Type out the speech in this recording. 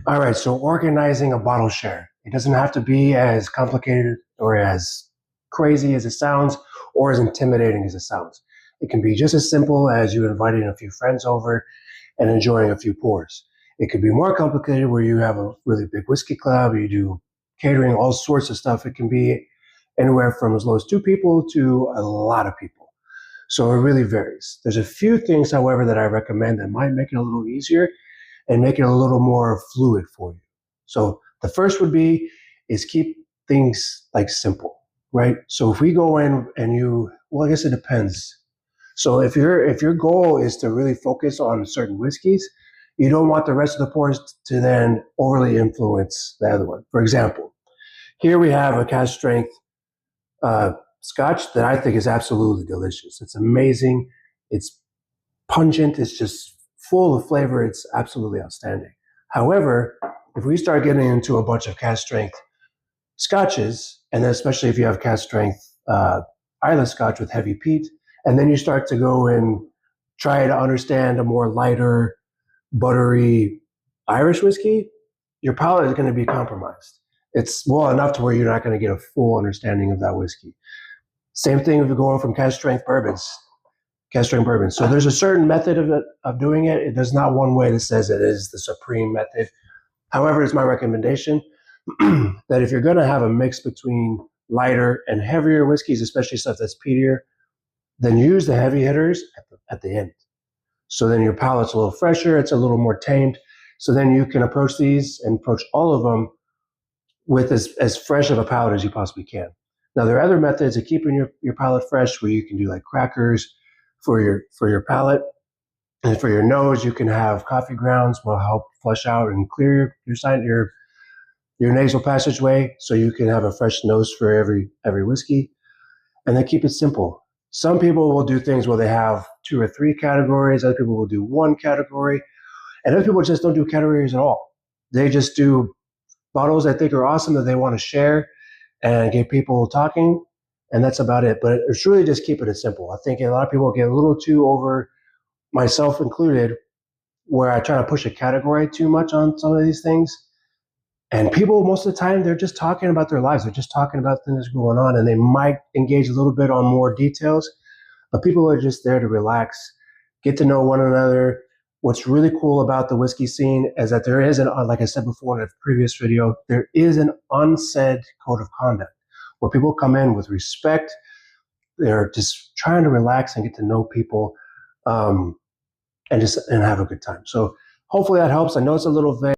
All right, so organizing a bottle share. It doesn't have to be as complicated or as crazy as it sounds or as intimidating as it sounds. It can be just as simple as you inviting a few friends over and enjoying a few pours. It could be more complicated where you have a really big whiskey club, you do catering, all sorts of stuff. It can be anywhere from as low as two people to a lot of people. So it really varies. There's a few things, however, that I recommend that might make it a little easier and make it a little more fluid for you. So the first would be is keep things like simple, right? So if we go in and well, I guess it depends. So if your goal is to really focus on certain whiskeys, you don't want the rest of the pours to then overly influence the other one. For example, here we have a cask strength scotch that I think is absolutely delicious. It's amazing. It's pungent. It's just full of flavor. It's absolutely outstanding. However, if we start getting into a bunch of cask strength scotches, and then especially if you have cask strength Islay Scotch with heavy peat, and then you start to go and try to understand a more lighter, buttery Irish whiskey, your palate is going to be compromised. It's well enough to where you're not going to get a full understanding of that whiskey. Same thing if you're going from cask strength bourbons. Cask strength bourbon. So there's a certain method of doing it. There's not one way that says it is the supreme method. However, it's my recommendation that if you're going to have a mix between lighter and heavier whiskeys, especially stuff that's peatier, then use the heavy hitters at the end. So then your palate's a little fresher. It's a little more tamed. So then you can approach these and approach all of them with as fresh of a palate as you possibly can. Now, there are other methods of keeping your palate fresh where you can do like crackers for your palate. And for your nose, you can have coffee grounds will help flush out and clear your nasal passageway so you can have a fresh nose for every whiskey. And then keep it simple. Some people will do things where they have 2 or 3 categories. Other people will do 1 category. And other people just don't do categories at all. They just do bottles they think are awesome that they want to share and get people talking. And that's about it. But it's really just keeping it simple. I think a lot of people get a little too over, myself included, where I try to push a category too much on some of these things. And people, most of the time, they're just talking about their lives. They're just talking about things going on, and they might engage a little bit on more details. But people are just there to relax, get to know one another. What's really cool about the whiskey scene is that there is like I said before in a previous video, there is an unsaid code of conduct where people come in with respect. They're just trying to relax and get to know people, and have a good time. So hopefully that helps. I know it's a little vague.